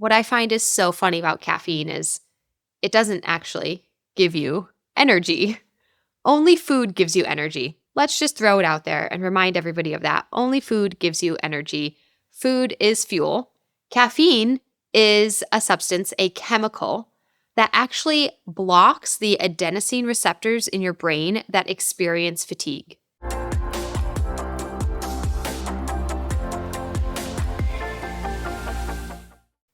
what I find is so funny about caffeine is it doesn't actually give you energy. Only food gives you energy. Let's just throw it out there and remind everybody of that. Only food gives you energy. Food is fuel. Caffeine is a substance, a chemical that actually blocks the adenosine receptors in your brain that experience fatigue.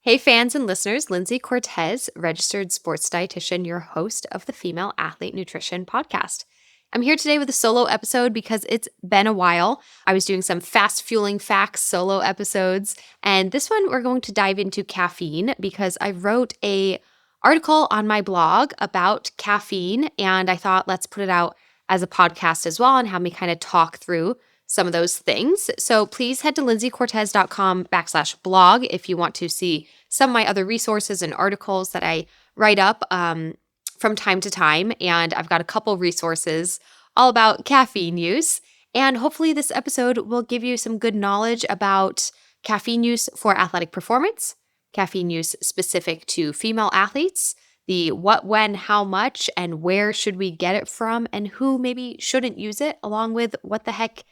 Hey fans and listeners, Lindsey Cortes, registered sports dietitian, your host of the Female Athlete Nutrition podcast. I'm here today with a solo episode because it's been a while. I was doing some fast fueling facts solo episodes, and this one we're going to dive into caffeine because I wrote an article on my blog about caffeine, and I thought let's put it out as a podcast as well and have me kind of talk through some of those things. So please head to lindseycortes.com/blog if you want to see some of my other resources and articles that I write up from time to time. And I've got a couple resources all about caffeine use. And hopefully this episode will give you some good knowledge about caffeine use for athletic performance, caffeine use specific to female athletes, the what, when, how much, and where should we get it from, and who maybe shouldn't use it, along with what the heck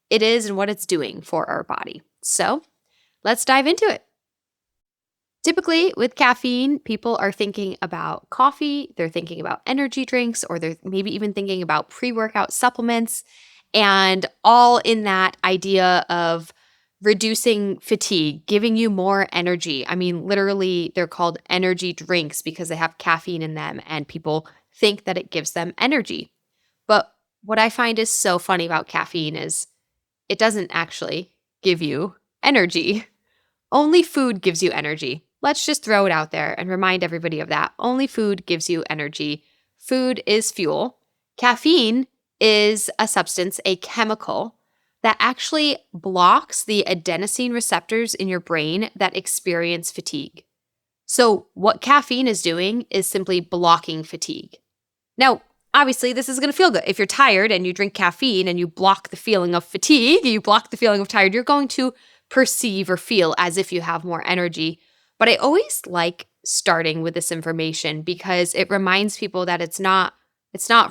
it is and what it's doing for our body. So let's dive into it. Typically with caffeine, people are thinking about coffee, they're thinking about energy drinks, or they're maybe even thinking about pre-workout supplements, and all in that idea of reducing fatigue, giving you more energy. I mean, literally, they're called energy drinks because they have caffeine in them, and people think that it gives them energy. But what I find is so funny about caffeine is it doesn't actually give you energy. Only food gives you energy. Let's just throw it out there and remind everybody of that. Only food gives you energy. Food is fuel. Caffeine is a substance, a chemical that actually blocks the adenosine receptors in your brain that experience fatigue. So what caffeine is doing is simply blocking fatigue. Now, obviously, this is going to feel good. If you're tired and you drink caffeine and you block the feeling of fatigue, you block the feeling of tired, you're going to perceive or feel as if you have more energy. But I always like starting with this information because it reminds people that it's not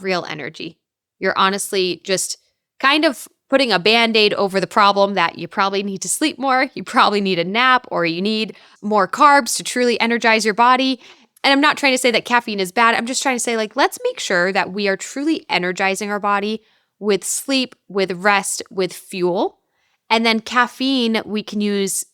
real energy. You're honestly just kind of putting a Band-Aid over the problem that you probably need to sleep more, you probably need a nap, or you need more carbs to truly energize your body. And I'm not trying to say that caffeine is bad. I'm just trying to say, let's make sure that we are truly energizing our body with sleep, with rest, with fuel. And then caffeine we can use,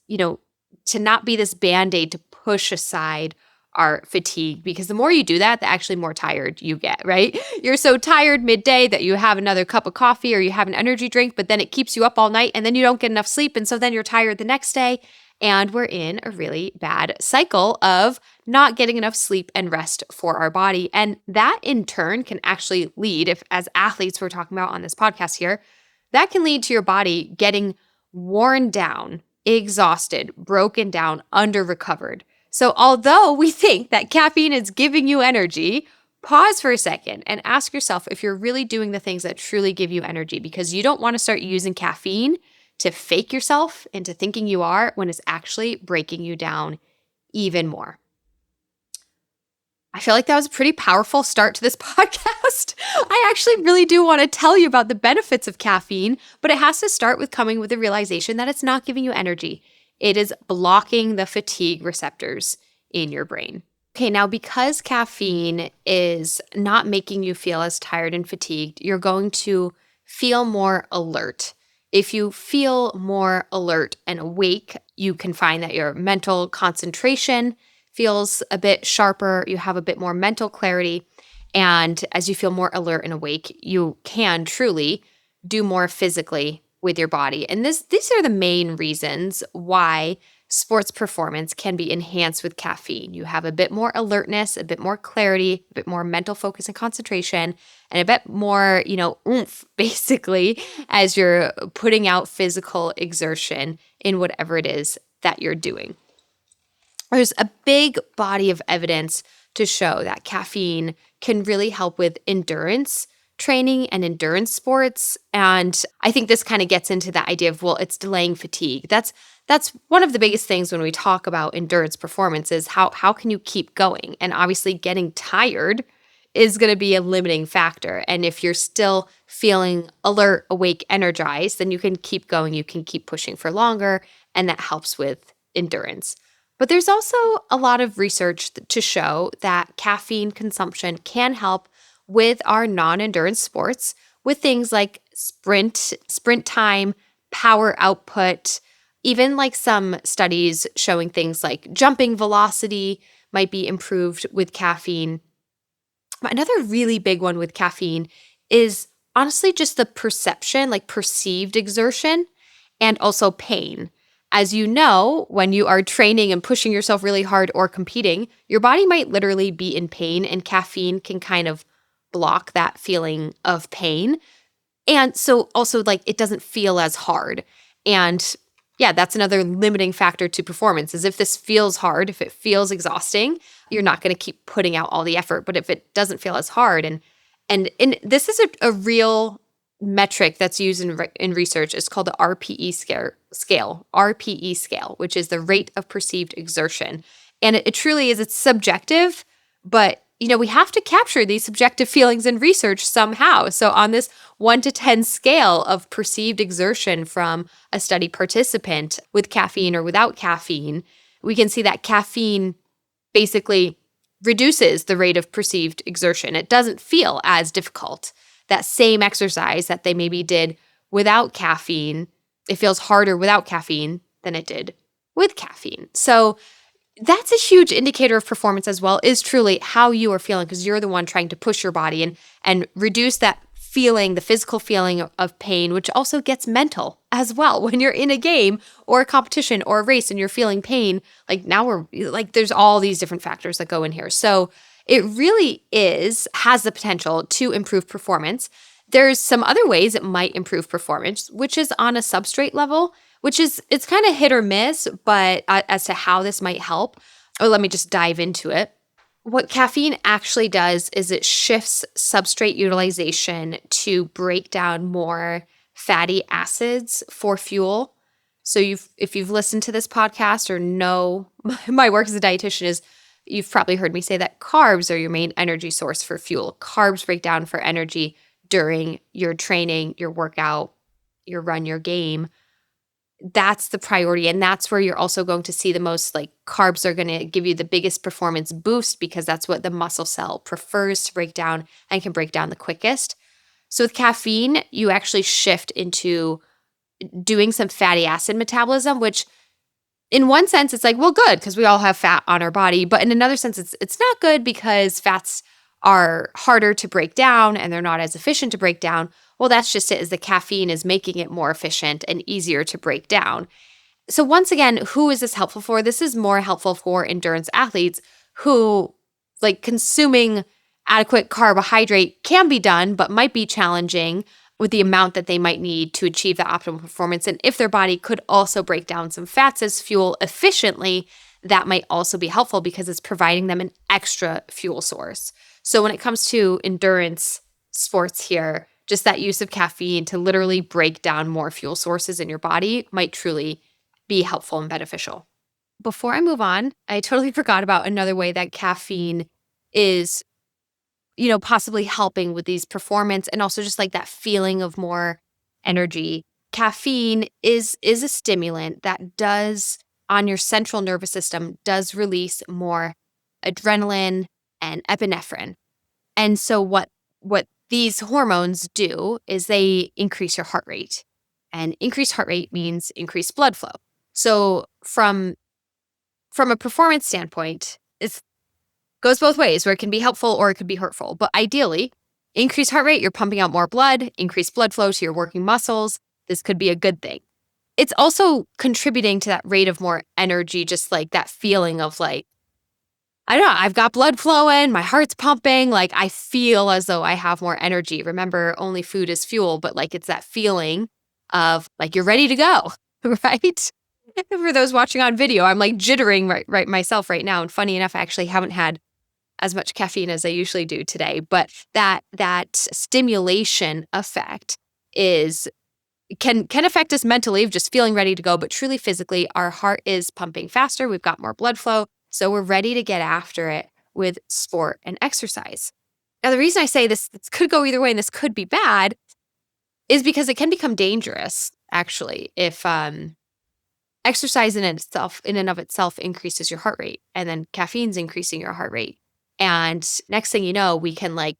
to not be this Band-Aid to push aside our fatigue, because the more you do that, the actually more tired you get, right? You're so tired midday that you have another cup of coffee or you have an energy drink, but then it keeps you up all night and then you don't get enough sleep. And so then you're tired the next day. And we're in a really bad cycle of not getting enough sleep and rest for our body. And that in turn can actually lead, if as athletes we're talking about on this podcast here, that can lead to your body getting worn down, exhausted, broken down, under-recovered. So although we think that caffeine is giving you energy, pause for a second and ask yourself if you're really doing the things that truly give you energy, because you don't want to start using caffeine to fake yourself into thinking you are when it's actually breaking you down even more. I feel like that was a pretty powerful start to this podcast. I actually really do want to tell you about the benefits of caffeine, but it has to start with coming with the realization that it's not giving you energy. It is blocking the fatigue receptors in your brain. Okay, now because caffeine is not making you feel as tired and fatigued, you're going to feel more alert. If you feel more alert and awake, you can find that your mental concentration feels a bit sharper, you have a bit more mental clarity, and as you feel more alert and awake, you can truly do more physically with your body. And these are the main reasons why sports performance can be enhanced with caffeine. You have a bit more alertness, a bit more clarity, a bit more mental focus and concentration, and a bit more, oomph, basically, as you're putting out physical exertion in whatever it is that you're doing. There's a big body of evidence to show that caffeine can really help with endurance, training and endurance sports. And I think this kind of gets into the idea of, well, it's delaying fatigue. That's one of the biggest things when we talk about endurance performance is how can you keep going? And obviously getting tired is going to be a limiting factor. And if you're still feeling alert, awake, energized, then you can keep going. You can keep pushing for longer, and that helps with endurance. But there's also a lot of research to show that caffeine consumption can help with our non-endurance sports with things like sprint time, power output, even like some studies showing things like jumping velocity might be improved with caffeine. Another really big one with caffeine is honestly just the perception, like perceived exertion and also pain. As you know, when you are training and pushing yourself really hard or competing, your body might literally be in pain, and caffeine can kind of block that feeling of pain. And so also like it doesn't feel as hard. And yeah, that's another limiting factor to performance is if this feels hard, if it feels exhausting, you're not going to keep putting out all the effort. But if it doesn't feel as hard, and this is a real metric that's used in research. It's called the RPE scale, which is the rate of perceived exertion. And it truly is, it's subjective, but we have to capture these subjective feelings in research somehow. So on this 1 to 10 scale of perceived exertion from a study participant with caffeine or without caffeine, we can see that caffeine basically reduces the rate of perceived exertion. It doesn't feel as difficult. That same exercise that they maybe did without caffeine, it feels harder without caffeine than it did with caffeine. So that's a huge indicator of performance as well, is truly how you are feeling, because you're the one trying to push your body and reduce that feeling, the physical feeling of pain, which also gets mental as well. When you're in a game or a competition or a race and you're feeling pain, like now there's all these different factors that go in here. So it really has the potential to improve performance. There's some other ways it might improve performance, which is on a substrate level, it's kind of hit or miss, but as to how this might help, let me just dive into it. What caffeine actually does is it shifts substrate utilization to break down more fatty acids for fuel. So if you've listened to this podcast or know my work as a dietitian, you've probably heard me say that carbs are your main energy source for fuel. Carbs break down for energy during your training, your workout, your run, your game. That's the priority. And that's where you're also going to see the most, like, carbs are going to give you the biggest performance boost because that's what the muscle cell prefers to break down and can break down the quickest. So with caffeine, you actually shift into doing some fatty acid metabolism, which in one sense, it's like, well, good, because we all have fat on our body. But in another sense, it's not good because fats are harder to break down and they're not as efficient to break down. Well, that's just it, is the caffeine is making it more efficient and easier to break down. So once again, who is this helpful for? This is more helpful for endurance athletes who, like, consuming adequate carbohydrate can be done, but might be challenging with the amount that they might need to achieve the optimal performance. And if their body could also break down some fats as fuel efficiently, that might also be helpful because it's providing them an extra fuel source. So when it comes to endurance sports here, just that use of caffeine to literally break down more fuel sources in your body might truly be helpful and beneficial. Before I move on, I totally forgot about another way that caffeine is, possibly helping with these performance and also just like that feeling of more energy. Caffeine is a stimulant that does, on your central nervous system, does release more adrenaline and epinephrine. And so what these hormones do is they increase your heart rate. And increased heart rate means increased blood flow. So from a performance standpoint, it goes both ways, where it can be helpful or it could be hurtful. But ideally, increased heart rate, you're pumping out more blood, increased blood flow to your working muscles. This could be a good thing. It's also contributing to that rate of more energy, just like that feeling of like, I don't know, I've got blood flowing, my heart's pumping, like I feel as though I have more energy. Remember, only food is fuel, but like it's that feeling of like you're ready to go, right? For those watching on video, I'm like jittering right myself right now. And funny enough, I actually haven't had as much caffeine as I usually do today, but that stimulation effect is can affect us mentally of just feeling ready to go, but truly physically, our heart is pumping faster. We've got more blood flow. So we're ready to get after it with sport and exercise. Now, the reason I say this could go either way and this could be bad is because it can become dangerous, actually, if exercise in and of itself increases your heart rate, and then caffeine's increasing your heart rate. And next thing you know, we can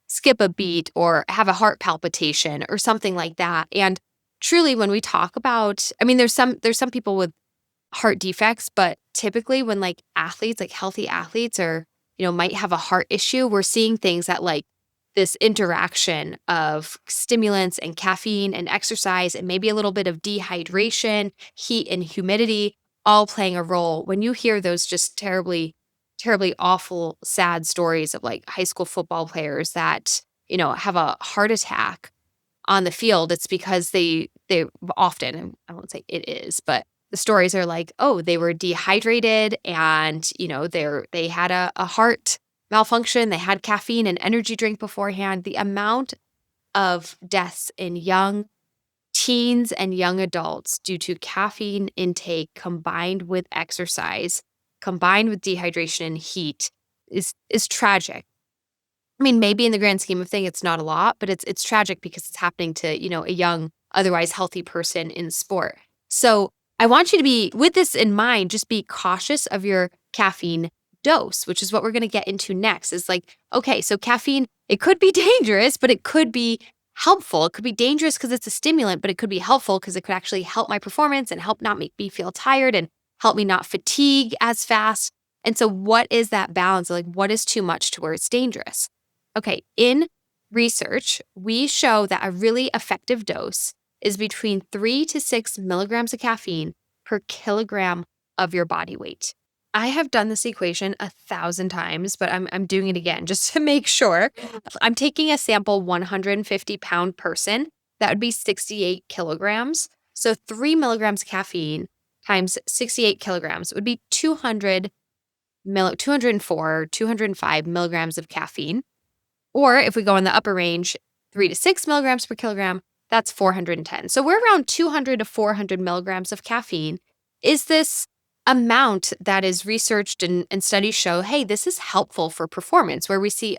skip a beat or have a heart palpitation or something like that. And truly, when we talk about, I mean, there's some people with heart defects, but typically when athletes, healthy athletes might have a heart issue, we're seeing things that this interaction of stimulants and caffeine and exercise and maybe a little bit of dehydration, heat and humidity, all playing a role. When you hear those just terribly, terribly awful, sad stories of high school football players that, have a heart attack on the field, it's because they often, and I won't say it is, but the stories are oh, they were dehydrated and, they had a heart malfunction. They had caffeine and energy drink beforehand. The amount of deaths in young teens and young adults due to caffeine intake combined with exercise, combined with dehydration and heat is tragic. I mean, maybe in the grand scheme of things, it's not a lot, but it's tragic because it's happening to, a young, otherwise healthy person in sport. So I want you to be, with this in mind, just be cautious of your caffeine dose, which is what we're going to get into next. Is okay, so caffeine, it could be dangerous, but it could be helpful. It could be dangerous because it's a stimulant, but it could be helpful because it could actually help my performance and help not make me feel tired and help me not fatigue as fast. And so what is that balance? What is too much to where it's dangerous? Okay, in research, we show that a really effective dose is between 3 to 6 milligrams of caffeine per kilogram of your body weight. I have done this equation 1,000 times, but I'm doing it again just to make sure. I'm taking a sample 150-pound person. That would be 68 kilograms. So 3 milligrams of caffeine times 68 kilograms would be 204, 205 milligrams of caffeine. Or if we go in the upper range, 3 to 6 milligrams per kilogram, that's 410. So we're around 200 to 400 milligrams of caffeine. Is this amount that is researched and studies show, hey, this is helpful for performance, where we see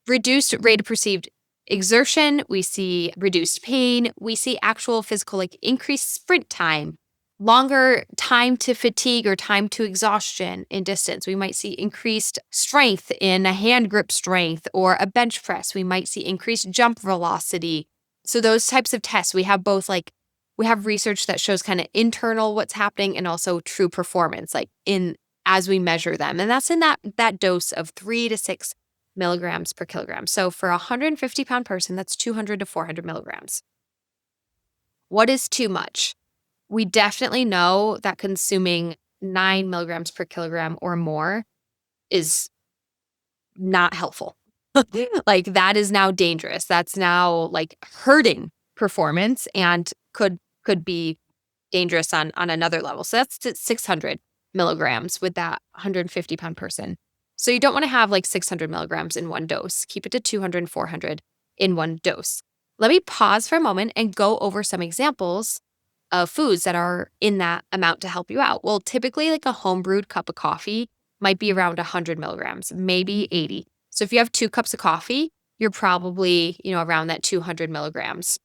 reduced rate of perceived exertion, we see reduced pain, we see actual physical, increased sprint time, longer time to fatigue or time to exhaustion in distance. We might see increased strength in a hand grip strength or a bench press. We might see increased jump velocity. So those types of tests, we have both we have research that shows kind of internal what's happening and also true performance, as we measure them. And that's in that dose of 3 to 6 milligrams per kilogram. So for a 150-pound person, that's 200 to 400 milligrams. What is too much? We definitely know that consuming 9 milligrams per kilogram or more is not helpful. That is now dangerous. That's now hurting performance and could be dangerous on another level. So that's 600 milligrams with that 150-pound person. So you don't want to have 600 milligrams in one dose. Keep it to 200 and 400 in one dose. Let me pause for a moment and go over some examples of foods that are in that amount to help you out. Well, typically a home brewed cup of coffee might be around 100 milligrams, maybe 80. So if you have 2 cups of coffee, you're probably, around that 200 milligrams.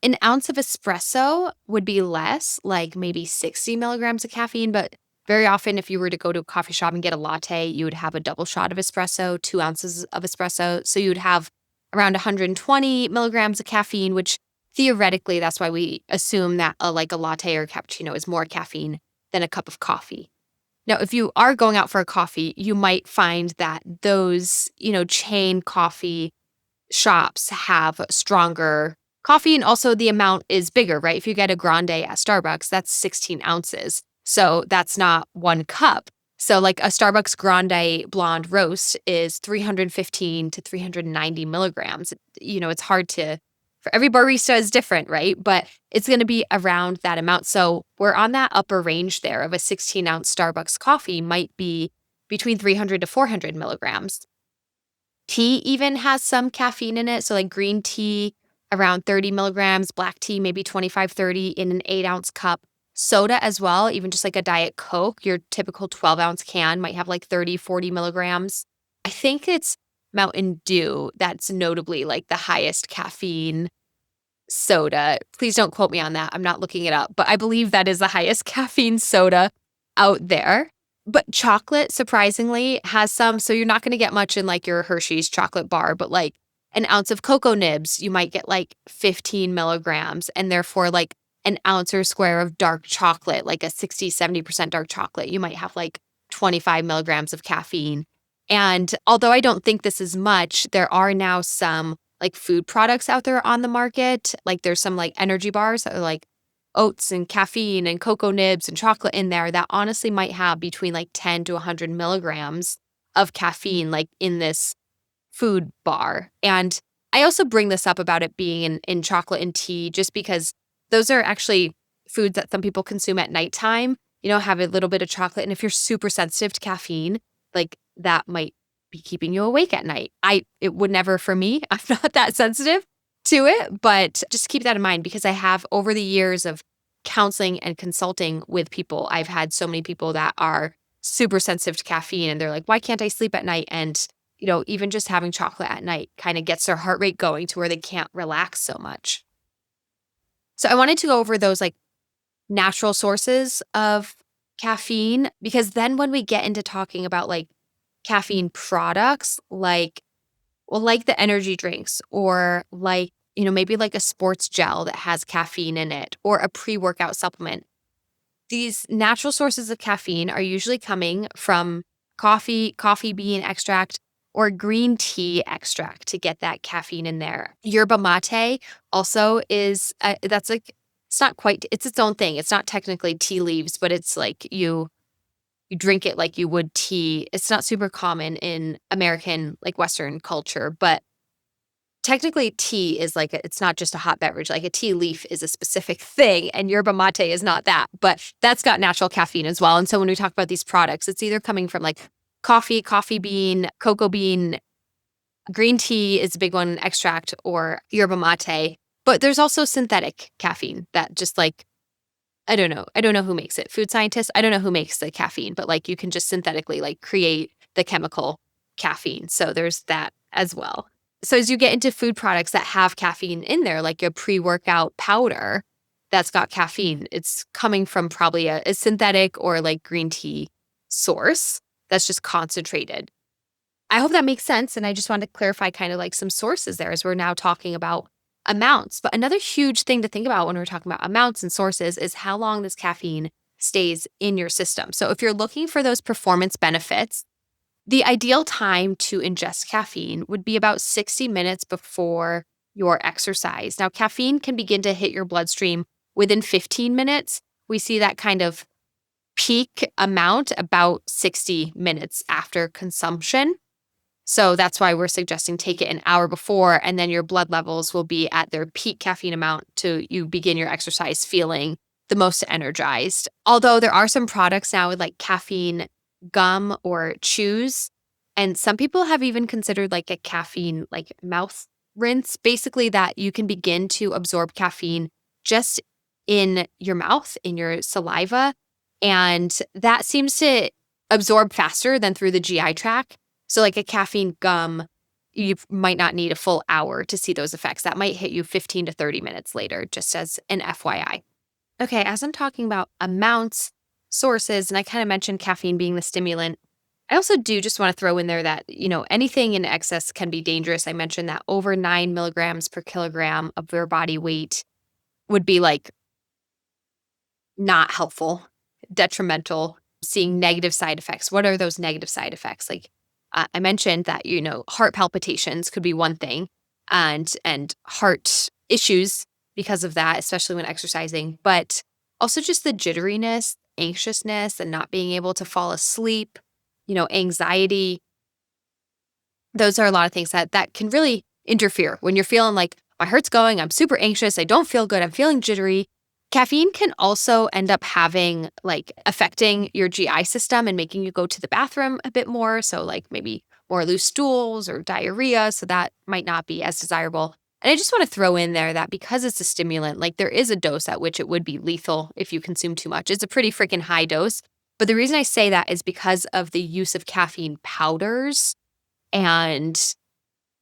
An ounce of espresso would be less, maybe 60 milligrams of caffeine, but very often if you were to go to a coffee shop and get a latte, you would have a double shot of espresso, 2 ounces of espresso. So you would have around 120 milligrams of caffeine, which theoretically, that's why we assume that a latte or a cappuccino is more caffeine than a cup of coffee. Now, if you are going out for a coffee, you might find that those, chain coffee shops have stronger coffee, and also the amount is bigger, right? If you get a grande at Starbucks, that's 16 ounces. So that's not 1 cup. So a Starbucks grande blonde roast is 315 to 390 milligrams. It's hard for every barista is different, right? But it's going to be around that amount. So we're on that upper range there of a 16-ounce Starbucks coffee might be between 300 to 400 milligrams. Tea even has some caffeine in it. So like green tea, around 30 milligrams, black tea, maybe 25, 30 in an 8-ounce cup. Soda as well, even just like a Diet Coke, your typical 12-ounce can might have like 30, 40 milligrams. I think it's Mountain Dew that's notably like the highest caffeine soda. Please don't quote me on that. I'm not looking it up, but I believe that is the highest caffeine soda out there. But chocolate, surprisingly, has some. So you're not going to get much in like your Hershey's chocolate bar, but like an ounce of cocoa nibs, you might get like 15 milligrams. And therefore, like an ounce or square of dark chocolate, like a 60, 70% dark chocolate, you might have like 25 milligrams of caffeine. And although I don't think this is much, there are now some like food products out there on the market. Like there's some like energy bars that are like oats and caffeine and cocoa nibs and chocolate in there that honestly might have between like 10 to 100 milligrams of caffeine, like in this food bar. And I also bring this up about it being in chocolate and tea, just because those are actually foods that some people consume at nighttime, have a little bit of chocolate. And if you're super sensitive to caffeine, like that might be keeping you awake at night. It would never for me. I'm not that sensitive to it, but just keep that in mind, because I have, over the years of counseling and consulting with people, I've had so many people that are super sensitive to caffeine and they're like, why can't I sleep at night? And, even just having chocolate at night kind of gets their heart rate going to where they can't relax so much. So I wanted to go over those like natural sources of caffeine, because then when we get into talking about like caffeine products, like the energy drinks, or like, maybe like a sports gel that has caffeine in it, or a pre-workout supplement. These natural sources of caffeine are usually coming from coffee bean extract, or green tea extract to get that caffeine in there. Yerba mate also is, that's like, it's its own thing. It's not technically tea leaves, but it's like you drink it like you would tea. It's not super common in American, like Western culture, but technically tea is like, it's not just a hot beverage. Like a tea leaf is a specific thing, and yerba mate is not that, but that's got natural caffeine as well. And so when we talk about these products, it's either coming from like coffee bean, cocoa bean, green tea is a big one, extract, or yerba mate. But there's also synthetic caffeine that just like, I don't know who makes it. Food scientists, I don't know who makes the caffeine, but like you can just synthetically like create the chemical caffeine. So there's that as well. So as you get into food products that have caffeine in there, like a pre-workout powder that's got caffeine, it's coming from probably a synthetic or like green tea source that's just concentrated. I hope that makes sense. And I just wanted to clarify kind of like some sources there, as we're now talking about amounts. But another huge thing to think about when we're talking about amounts and sources is how long this caffeine stays in your system. So if you're looking for those performance benefits, the ideal time to ingest caffeine would be about 60 minutes before your exercise. Now, caffeine can begin to hit your bloodstream within 15 minutes. We see that kind of peak amount about 60 minutes after consumption. So that's why we're suggesting take it an hour before, and then your blood levels will be at their peak caffeine amount to you begin your exercise feeling the most energized. Although there are some products now with like caffeine gum or chews, and some people have even considered like a caffeine like mouth rinse, basically that you can begin to absorb caffeine just in your mouth, in your saliva, and that seems to absorb faster than through the GI tract. So like a caffeine gum, you might not need a full hour to see those effects. That might hit you 15 to 30 minutes later, just as an FYI. Okay, as I'm talking about amounts, sources, and I kind of mentioned caffeine being the stimulant, I also do just want to throw in there that, anything in excess can be dangerous. I mentioned that over 9 milligrams per kilogram of your body weight would be like not helpful, detrimental, seeing negative side effects. What are those negative side effects? Like I mentioned that, heart palpitations could be one thing, and heart issues because of that, especially when exercising, but also just the jitteriness, anxiousness, and not being able to fall asleep, anxiety. Those are a lot of things that can really interfere when you're feeling like my heart's going, I'm super anxious, I don't feel good, I'm feeling jittery. Caffeine can also end up having affecting your GI system and making you go to the bathroom a bit more. So, maybe more loose stools or diarrhea. So, that might not be as desirable. And I just want to throw in there that because it's a stimulant, there is a dose at which it would be lethal if you consume too much. It's a pretty freaking high dose. But the reason I say that is because of the use of caffeine powders. And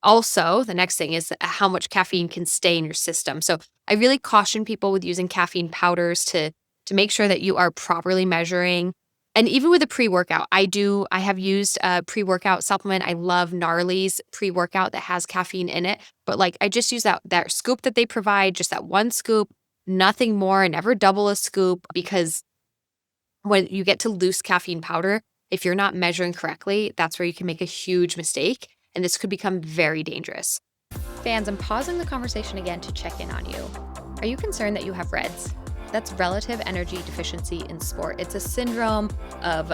also, the next thing is how much caffeine can stay in your system. So I really caution people with using caffeine powders to make sure that you are properly measuring. And even with a pre-workout, I have used a pre-workout supplement. I love Gnarly's pre-workout that has caffeine in it. But I just use that scoop that they provide, just that one scoop, nothing more. I never double a scoop, because when you get to loose caffeine powder, if you're not measuring correctly, that's where you can make a huge mistake. And this could become very dangerous. Fans, I'm pausing the conversation again to check in on you. Are you concerned that you have REDS? That's relative energy deficiency in sport. It's a syndrome of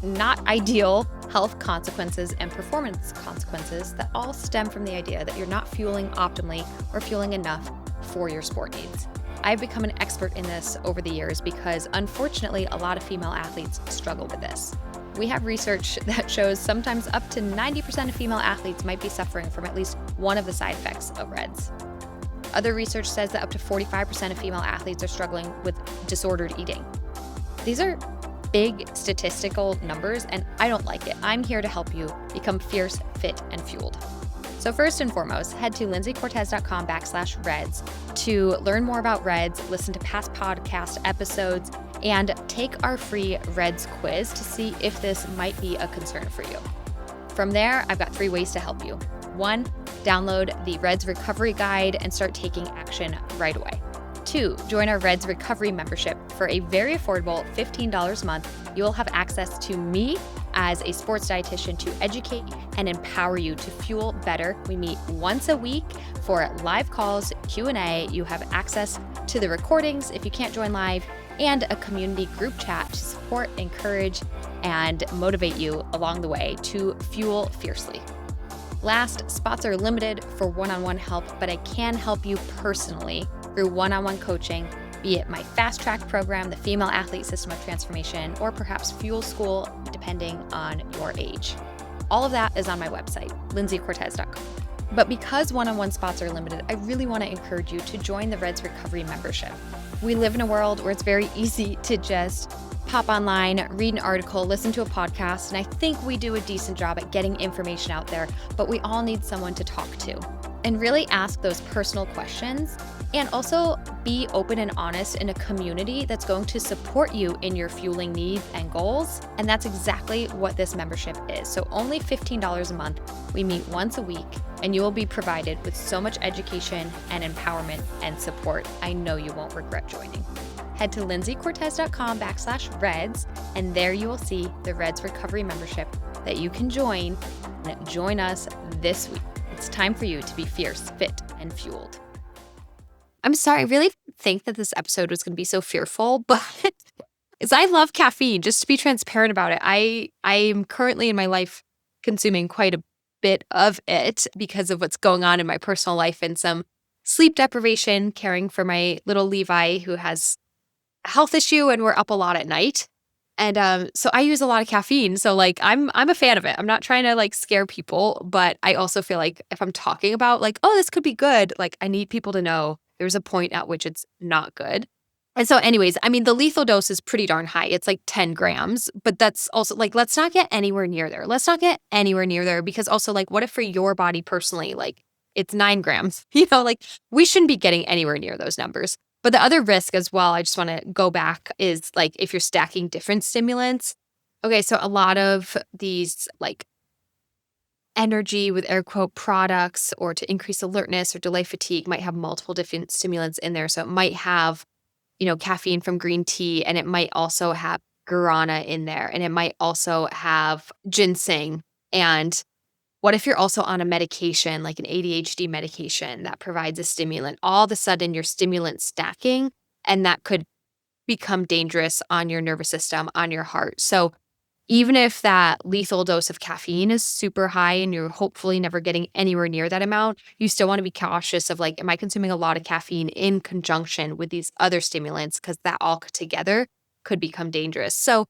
not ideal health consequences and performance consequences that all stem from the idea that you're not fueling optimally or fueling enough for your sport needs. I've become an expert in this over the years because, unfortunately, a lot of female athletes struggle with this. We have research that shows sometimes up to 90% of female athletes might be suffering from at least one of the side effects of REDS. Other research says that up to 45% of female athletes are struggling with disordered eating. These are big statistical numbers, and I don't like it. I'm here to help you become fierce, fit, and fueled. So first and foremost, head to lindseycortes.com/REDS to learn more about REDS, listen to past podcast episodes, and take our free REDS quiz to see if this might be a concern for you. From there, I've got 3 ways to help you. 1, download the REDS Recovery Guide and start taking action right away. 2, join our REDS Recovery membership. For a very affordable $15 a month, you will have access to me as a sports dietitian to educate and empower you to fuel better. We meet once a week for live calls, Q&A. You have access to the recordings if you can't join live, and a community group chat to support, encourage, and motivate you along the way to fuel fiercely. Last, spots are limited for one-on-one help, but I can help you personally through one-on-one coaching, be it my Fast Track program, the Female Athlete System of Transformation, or perhaps Fuel School, depending on your age. All of that is on my website, lindseycortes.com. But because one-on-one spots are limited, I really want to encourage you to join the REDS Recovery membership. We live in a world where it's very easy to just pop online, read an article, listen to a podcast, and I think we do a decent job at getting information out there, but we all need someone to talk to and really ask those personal questions, and also be open and honest in a community that's going to support you in your fueling needs and goals. And that's exactly what this membership is. So only $15 a month. We meet once a week, and you will be provided with so much education and empowerment and support. I know you won't regret joining. Head to lindseycortes.com/REDS, and there you will see the REDS Recovery membership that you can join. And join us this week. It's time for you to be fierce, fit, and fueled. I'm sorry, I really think that this episode was going to be so fearful, but is I love caffeine, just to be transparent about it. I am currently in my life consuming quite a bit of it because of what's going on in my personal life and some sleep deprivation, caring for my little Levi who has a health issue, and we're up a lot at night. And so I use a lot of caffeine. So I'm a fan of it. I'm not trying to scare people, but I also feel like if I'm talking about oh, this could be good, I need people to know there's a point at which it's not good. And so anyways, I mean, the lethal dose is pretty darn high. It's 10 grams, but that's also let's not get anywhere near there. Let's not get anywhere near there, because also what if for your body personally, it's 9 grams, we shouldn't be getting anywhere near those numbers. But the other risk as well, I just want to go back, is if you're stacking different stimulants. Okay, so a lot of these energy with air quote products, or to increase alertness or delay fatigue, might have multiple different stimulants in there. So it might have, caffeine from green tea, and it might also have guarana in there, and it might also have ginseng. And what if you're also on a medication, like an ADHD medication that provides a stimulant? All of a sudden, you're stimulant stacking, and that could become dangerous on your nervous system, on your heart. So even if that lethal dose of caffeine is super high and you're hopefully never getting anywhere near that amount, you still want to be cautious of like, am I consuming a lot of caffeine in conjunction with these other stimulants? Because that all together could become dangerous. So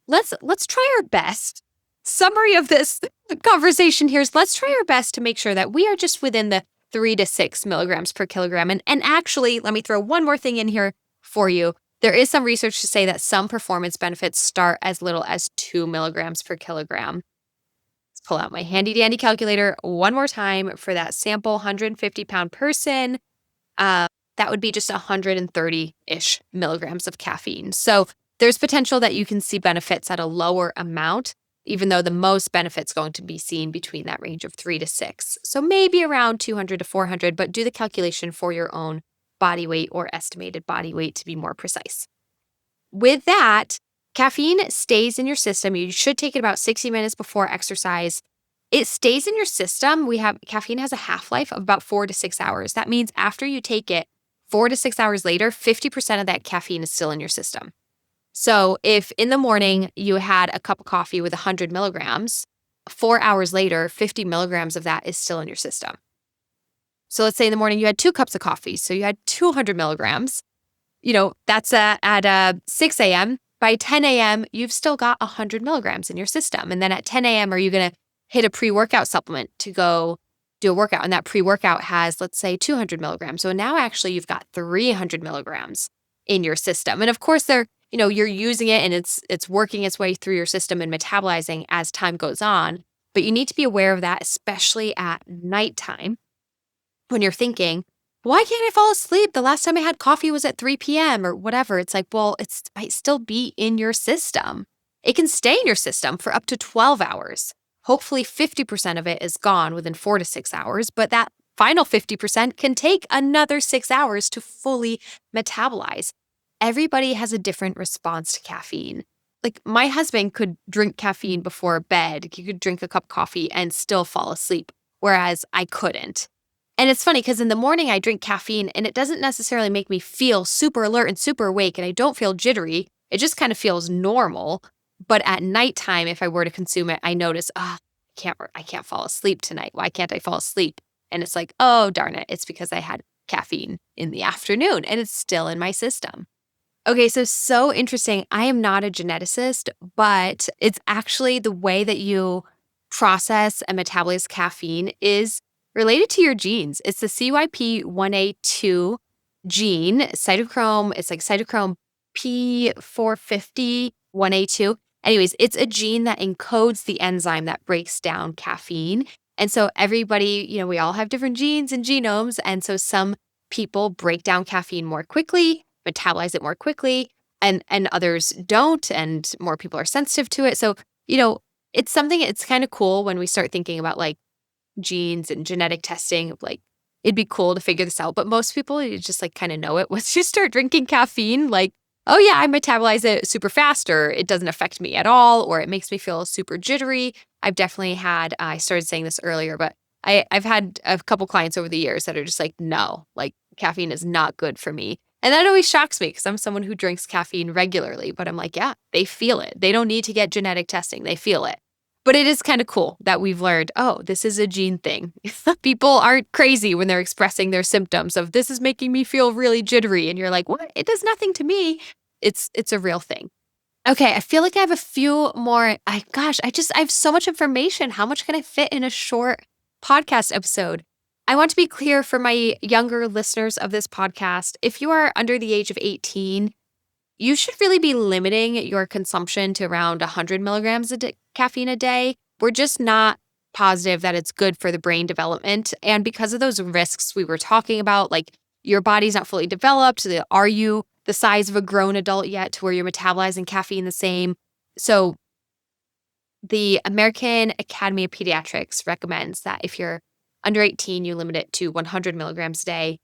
let's try our best. Summary of this conversation here is let's try our best to make sure that we are just within the 3 to 6 milligrams per kilogram. And actually, let me throw one more thing in here for you. There is some research to say that some performance benefits start as little as 2 milligrams per kilogram. Let's pull out my handy dandy calculator one more time for that sample 150-pound person. That would be just 130-ish milligrams of caffeine. So there's potential that you can see benefits at a lower amount, even though the most benefit's going to be seen between that range of 3 to 6. So maybe around 200 to 400, but do the calculation for your own body weight or estimated body weight to be more precise. With that, caffeine stays in your system. You should take it about 60 minutes before exercise. It stays in your system. Caffeine has a half-life of about 4 to 6 hours. That means after you take it, 4 to 6 hours later, 50% of that caffeine is still in your system. So if in the morning you had a cup of coffee with 100 milligrams, 4 hours later, 50 milligrams of that is still in your system. So let's say in the morning you had 2 cups of coffee, so you had 200 milligrams. That's at 6 a.m. By 10 a.m., you've still got 100 milligrams in your system. And then at 10 a.m., are you going to hit a pre-workout supplement to go do a workout? And that pre-workout has, let's say, 200 milligrams. So now actually you've got 300 milligrams in your system. And of course, you're using it and it's working its way through your system and metabolizing as time goes on. But you need to be aware of that, especially at nighttime. When you're thinking, why can't I fall asleep? The last time I had coffee was at 3 p.m. or whatever. It's like, well, it might still be in your system. It can stay in your system for up to 12 hours. Hopefully 50% of it is gone within 4 to 6 hours, but that final 50% can take another 6 hours to fully metabolize. Everybody has a different response to caffeine. Like my husband could drink caffeine before bed. He could drink a cup of coffee and still fall asleep, whereas I couldn't. And it's funny because in the morning I drink caffeine and it doesn't necessarily make me feel super alert and super awake and I don't feel jittery. It just kind of feels normal. But at nighttime, if I were to consume it, I notice, I can't fall asleep tonight. Why can't I fall asleep? And it's like, oh, darn it. It's because I had caffeine in the afternoon and it's still in my system. Okay, so interesting. I am not a geneticist, but it's actually the way that you process and metabolize caffeine is related to your genes. It's the CYP1A2 gene, cytochrome. It's like cytochrome P450-1A2. Anyways, it's a gene that encodes the enzyme that breaks down caffeine. And so everybody, we all have different genes and genomes. And so some people break down caffeine more quickly, metabolize it more quickly, and others don't, and more people are sensitive to it. So, it's kind of cool when we start thinking about like genes and genetic testing of like, it'd be cool to figure this out. But most people, you just like kind of know it. Once you start drinking caffeine, like, oh yeah, I metabolize it super fast, or it doesn't affect me at all, or it makes me feel super jittery. I've definitely had, I started saying this earlier, but I've had a couple clients over the years that are just like, no, like caffeine is not good for me. And that always shocks me because I'm someone who drinks caffeine regularly, but I'm like, yeah, they feel it. They don't need to get genetic testing. They feel it. But it is kind of cool that we've learned, oh, this is a gene thing. People aren't crazy when they're expressing their symptoms of this is making me feel really jittery. And you're like, what? It does nothing to me. It's a real thing. Okay, I feel like I have a few more. I have so much information. How much can I fit in a short podcast episode? I want to be clear for my younger listeners of this podcast. If you are under the age of 18, you should really be limiting your consumption to around 100 milligrams of caffeine a day. We're just not positive that it's good for the brain development. And because of those risks we were talking about, like your body's not fully developed, are you the size of a grown adult yet to where you're metabolizing caffeine the same? So the American Academy of Pediatrics recommends that if you're under 18, you limit it to 100 milligrams a day.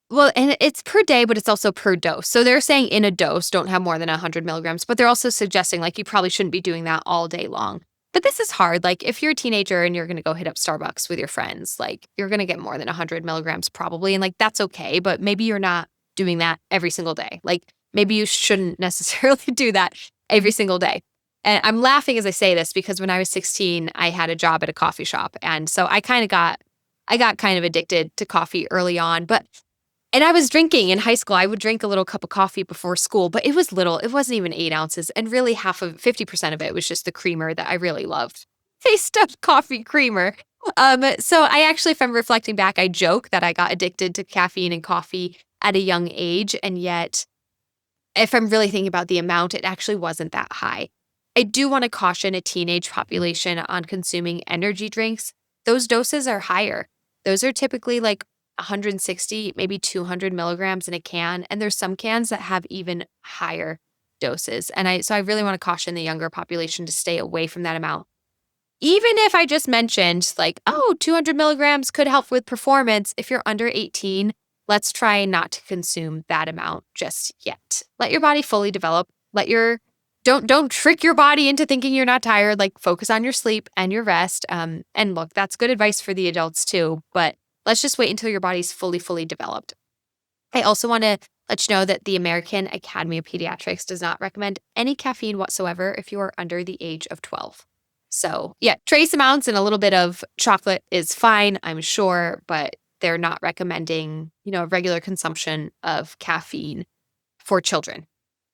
Well, and it's per day, but it's also per dose. So they're saying in a dose, don't have more than 100 milligrams, but they're also suggesting like you probably shouldn't be doing that all day long. But this is hard. Like if you're a teenager and you're going to go hit up Starbucks with your friends, like you're going to get more than 100 milligrams probably. And like that's okay, but maybe you're not doing that every single day. Like maybe you shouldn't necessarily do that every single day. And I'm laughing as I say this because when I was 16, I had a job at a coffee shop. And so I got kind of addicted to coffee early on, and I was drinking in high school. I would drink a little cup of coffee before school, but it was little. It wasn't even 8 ounces. And really 50% of it was just the creamer that I really loved. Taste of coffee creamer. So I actually, if I'm reflecting back, I joke that I got addicted to caffeine and coffee at a young age. And yet, if I'm really thinking about the amount, it actually wasn't that high. I do want to caution a teenage population on consuming energy drinks. Those doses are higher. Those are typically like 160, maybe 200 milligrams in a can. And there's some cans that have even higher doses. So I really want to caution the younger population to stay away from that amount. Even if I just mentioned like, oh, 200 milligrams could help with performance. If you're under 18, let's try not to consume that amount just yet. Let your body fully develop. Don't trick your body into thinking you're not tired. Like focus on your sleep and your rest. And look, that's good advice for the adults too, but let's just wait until your body's fully developed. I also want to let you know that the American Academy of Pediatrics does not recommend any caffeine whatsoever if you are under the age of 12. So yeah, trace amounts and a little bit of chocolate is fine, I'm sure, but they're not recommending, regular consumption of caffeine for children.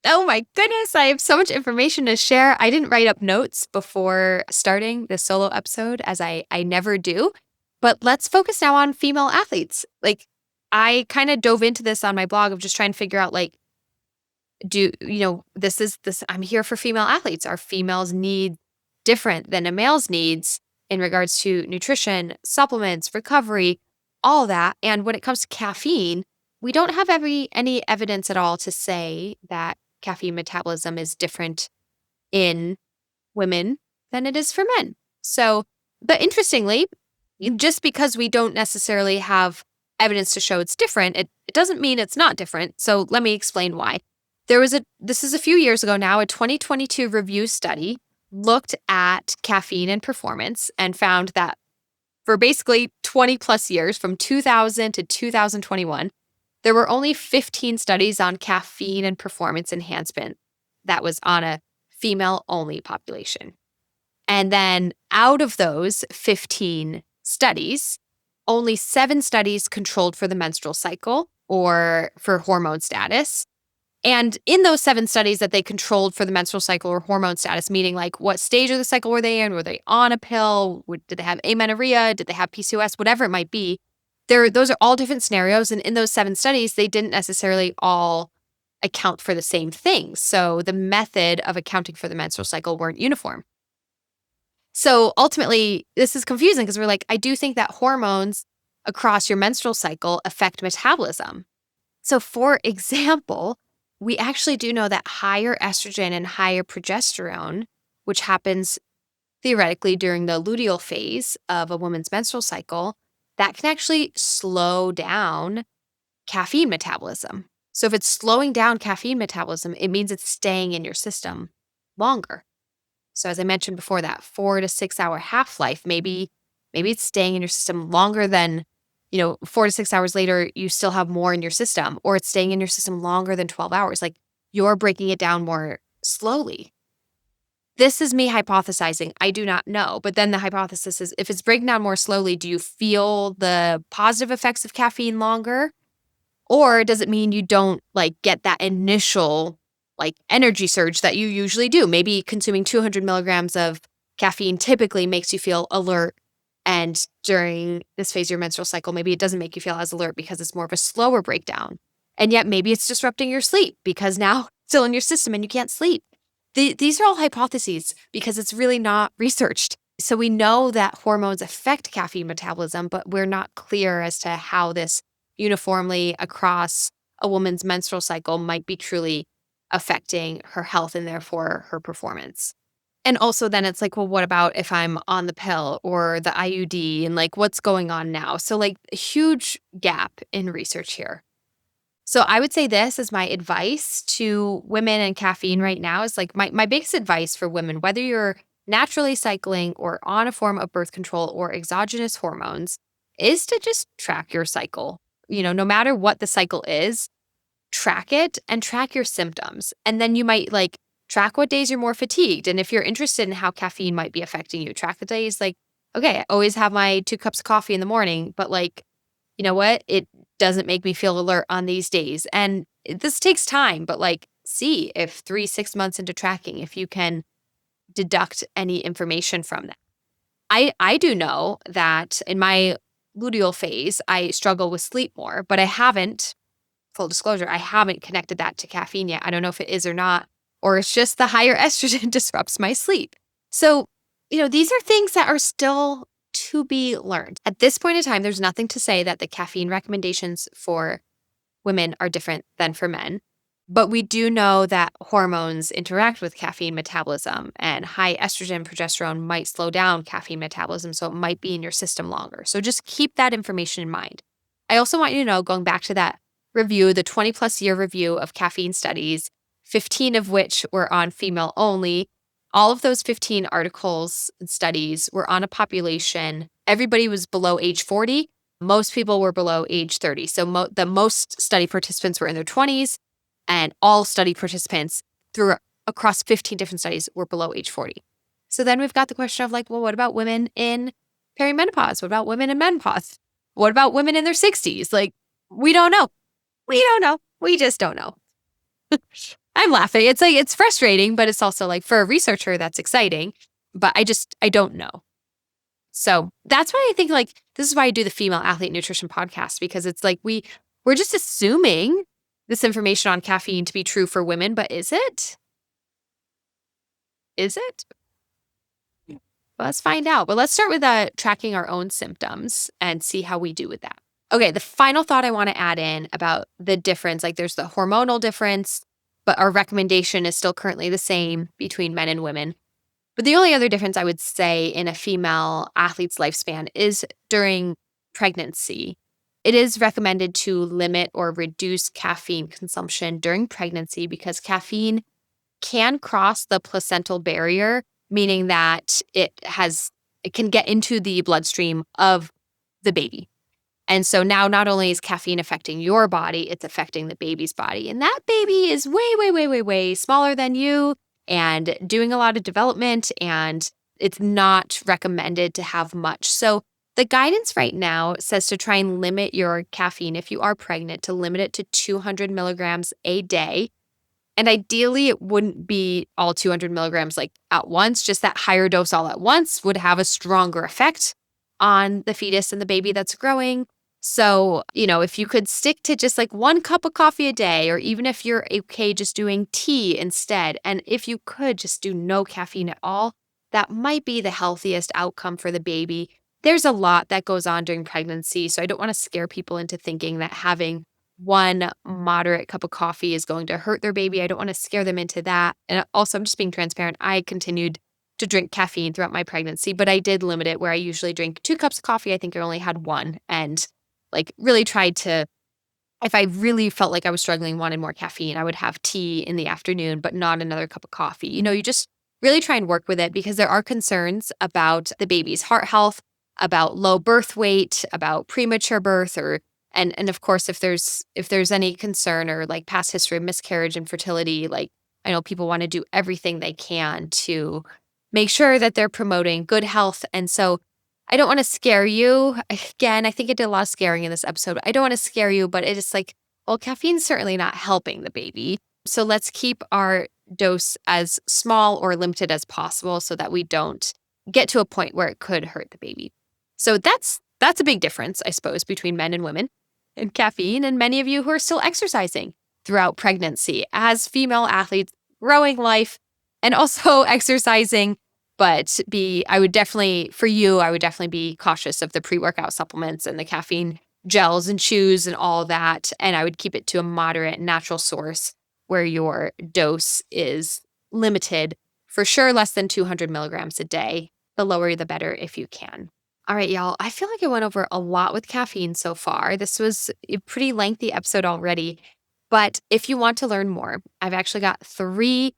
Oh my goodness, I have so much information to share. I didn't write up notes before starting this solo episode, as I never do. But let's focus now on female athletes. Like, I kind of dove into this on my blog of just trying to figure out, like, I'm here for female athletes. Are females' need different than a male's needs in regards to nutrition, supplements, recovery, all that? And when it comes to caffeine, we don't have any evidence at all to say that caffeine metabolism is different in women than it is for men. So, but interestingly, just because we don't necessarily have evidence to show it's different, it doesn't mean it's not different. So let me explain why. This is a few years ago now, a 2022 review study looked at caffeine and performance and found that for basically 20 plus years, from 2000 to 2021, there were only 15 studies on caffeine and performance enhancement that was on a female-only population. And then out of those 15 studies, only 7 studies controlled for the menstrual cycle or for hormone status. And in those 7 studies that they controlled for the menstrual cycle or hormone status, meaning like what stage of the cycle were they in? Were they on a pill? Did they have amenorrhea? Did they have PCOS? Whatever it might be. Those are all different scenarios. And in those 7 studies, they didn't necessarily all account for the same things. So the method of accounting for the menstrual cycle weren't uniform. So ultimately, this is confusing because we're like, I do think that hormones across your menstrual cycle affect metabolism. So for example, we actually do know that higher estrogen and higher progesterone, which happens theoretically during the luteal phase of a woman's menstrual cycle, that can actually slow down caffeine metabolism. So if it's slowing down caffeine metabolism, it means it's staying in your system longer. So as I mentioned before, that 4 to 6 hour half-life, maybe it's staying in your system longer than, 4 to 6 hours later, you still have more in your system, or it's staying in your system longer than 12 hours. Like you're breaking it down more slowly. This is me hypothesizing. I do not know. But then the hypothesis is if it's breaking down more slowly, do you feel the positive effects of caffeine longer? Or does it mean you don't get that initial energy surge that you usually do? Maybe consuming 200 milligrams of caffeine typically makes you feel alert. And during this phase of your menstrual cycle, maybe it doesn't make you feel as alert because it's more of a slower breakdown. And yet maybe it's disrupting your sleep because now it's still in your system and you can't sleep. These are all hypotheses because it's really not researched. So we know that hormones affect caffeine metabolism, but we're not clear as to how this uniformly across a woman's menstrual cycle might be truly affecting her health and therefore her performance. And also then it's like, well, what about if I'm on the pill or the IUD and what's going on now? So a huge gap in research here. So I would say this is my advice to women and caffeine right now is my biggest advice for women, whether you're naturally cycling or on a form of birth control or exogenous hormones, is to just track your cycle. No matter what the cycle is, track it and track your symptoms. And then you might track what days you're more fatigued. And if you're interested in how caffeine might be affecting you, track the days like, okay, I always have my 2 cups of coffee in the morning, but like, you know what? It doesn't make me feel alert on these days. And this takes time, but like, see if 3, 6 months into tracking, if you can deduct any information from that. I do know that in my luteal phase, I struggle with sleep more, but I haven't, full disclosure, I haven't connected that to caffeine yet. I don't know if it is or not, or it's just the higher estrogen disrupts my sleep. So, these are things that are still to be learned. At this point in time, there's nothing to say that the caffeine recommendations for women are different than for men. But we do know that hormones interact with caffeine metabolism, and high estrogen progesterone might slow down caffeine metabolism, so it might be in your system longer. So just keep that information in mind. I also want you to know, going back to that review, the 20+ year review of caffeine studies, 15 of which were on female only, all of those 15 articles and studies were on a population. Everybody was below age 40. Most people were below age 30. So the most study participants were in their 20s, and all study participants across 15 different studies were below age 40. So then we've got the question of like, well, what about women in perimenopause? What about women in menopause? What about women in their 60s? Like, we don't know. We don't know. We just don't know. I'm laughing. It's like, it's frustrating, but it's also like, for a researcher, that's exciting. But I don't know. So that's why I think like, this is why I do the Female Athlete Nutrition podcast, because it's like, we're just assuming this information on caffeine to be true for women, but is it? Is it? Well, let's find out. But let's start with tracking our own symptoms and see how we do with that. Okay, the final thought I want to add in about the difference, like there's the hormonal difference, but our recommendation is still currently the same between men and women. But the only other difference I would say in a female athlete's lifespan is during pregnancy. It is recommended to limit or reduce caffeine consumption during pregnancy because caffeine can cross the placental barrier, meaning that it can get into the bloodstream of the baby. And so now not only is caffeine affecting your body, it's affecting the baby's body. And that baby is way, way, way, way, way smaller than you and doing a lot of development, and it's not recommended to have much. So the guidance right now says to try and limit your caffeine if you are pregnant, to limit it to 200 milligrams a day. And ideally, it wouldn't be all 200 milligrams like at once, just that higher dose all at once would have a stronger effect on the fetus and the baby that's growing. So, if you could stick to just like 1 cup of coffee a day, or even if you're okay just doing tea instead, and if you could just do no caffeine at all, that might be the healthiest outcome for the baby. There's a lot that goes on during pregnancy, so I don't want to scare people into thinking that having 1 moderate cup of coffee is going to hurt their baby. I don't want to scare them into that. And also, I'm just being transparent. I continued to drink caffeine throughout my pregnancy, but I did limit it where I usually drink 2 cups of coffee. I think I only had 1, and like really tried to, if I really felt like I was struggling, wanted more caffeine, I would have tea in the afternoon, but not another cup of coffee. You just really try and work with it because there are concerns about the baby's heart health, about low birth weight, about premature birth, and of course, if there's any concern or like past history of miscarriage and fertility, like I know people want to do everything they can to make sure that they're promoting good health. And so I don't want to scare you. Again, I think I did a lot of scaring in this episode. I don't want to scare you, but it's like, well, caffeine's certainly not helping the baby. So let's keep our dose as small or limited as possible so that we don't get to a point where it could hurt the baby. So that's a big difference, I suppose, between men and women and caffeine, and many of you who are still exercising throughout pregnancy as female athletes, growing life, and also exercising. But I would definitely be cautious of the pre-workout supplements and the caffeine gels and chews and all that. And I would keep it to a moderate natural source where your dose is limited, for sure less than 200 milligrams a day. The lower, the better if you can. All right, y'all. I feel like I went over a lot with caffeine so far. This was a pretty lengthy episode already. But if you want to learn more, I've actually got 3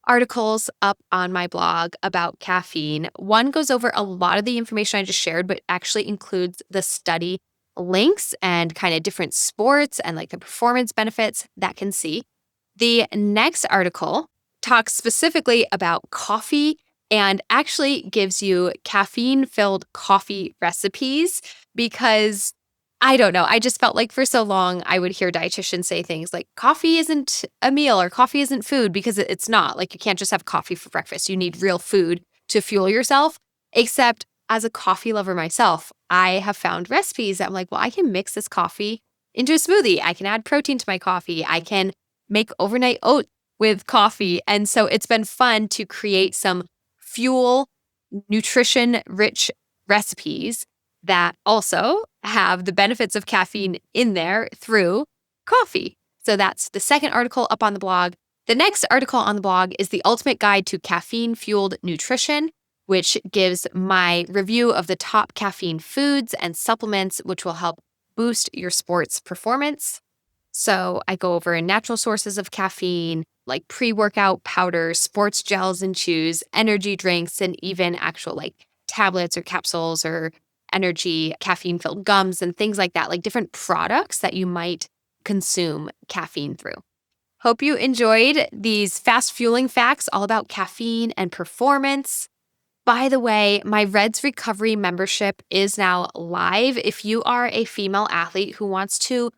articles up on my blog about caffeine. One goes over a lot of the information I just shared, but actually includes the study links and kind of different sports and like the performance benefits that can see. The next article talks specifically about coffee and actually gives you caffeine-filled coffee recipes because I don't know, I just felt like for so long I would hear dietitians say things like coffee isn't a meal or coffee isn't food because it's not. Like you can't just have coffee for breakfast. You need real food to fuel yourself. Except as a coffee lover myself, I have found recipes that I'm like, well, I can mix this coffee into a smoothie. I can add protein to my coffee. I can make overnight oats with coffee. And so it's been fun to create some fuel, nutrition rich recipes that also have the benefits of caffeine in there through coffee. So that's the second article up on the blog. The next article on the blog is the Ultimate Guide to Caffeine-Fueled Nutrition, which gives my review of the top caffeine foods and supplements, which will help boost your sports performance. So I go over natural sources of caffeine, like pre-workout powders, sports gels and chews, energy drinks, and even actual like tablets or capsules or energy caffeine-filled gums and things like that, like different products that you might consume caffeine through. Hope you enjoyed these fast fueling facts all about caffeine and performance. By the way, my Reds Recovery membership is now live. If you are a female athlete who wants to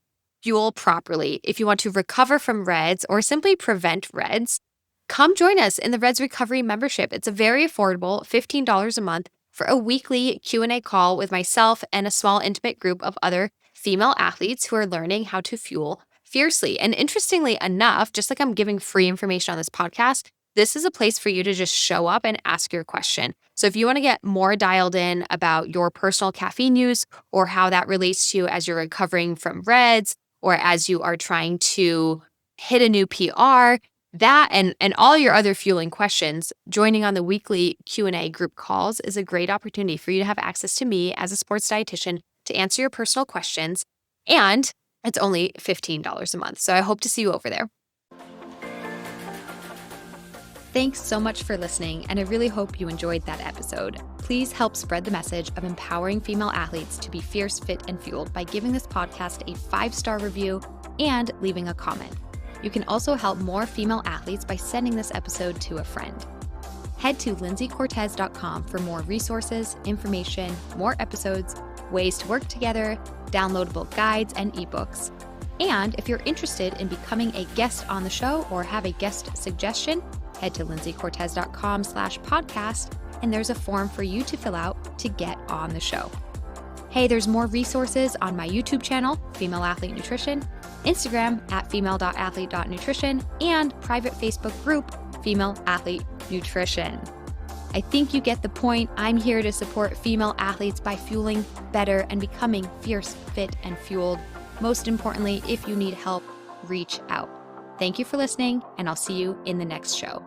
fuel properly, if you want to recover from Reds or simply prevent Reds, come join us in the Reds Recovery membership. It's a very affordable $15 a month for a weekly Q&A call with myself and a small intimate group of other female athletes who are learning how to fuel fiercely. And interestingly enough, just like I'm giving free information on this podcast, this is a place for you to just show up and ask your question. So if you want to get more dialed in about your personal caffeine use or how that relates to you as you're recovering from Reds or as you are trying to hit a new PR, that and all your other fueling questions, joining on the weekly Q&A group calls is a great opportunity for you to have access to me as a sports dietitian to answer your personal questions. And it's only $15 a month. So I hope to see you over there. Thanks so much for listening, and I really hope you enjoyed that episode. Please help spread the message of empowering female athletes to be fierce, fit, and fueled by giving this podcast a 5-star review and leaving a comment. You can also help more female athletes by sending this episode to a friend. Head to lindseycortes.com for more resources, information, more episodes, ways to work together, downloadable guides, and ebooks. And if you're interested in becoming a guest on the show or have a guest suggestion, head to lindseycortes.com/podcast, and there's a form for you to fill out to get on the show. Hey, there's more resources on my YouTube channel, Female Athlete Nutrition, Instagram at female.athlete.nutrition, and private Facebook group, Female Athlete Nutrition. I think you get the point. I'm here to support female athletes by fueling better and becoming fierce, fit, and fueled. Most importantly, if you need help, reach out. Thank you for listening, and I'll see you in the next show.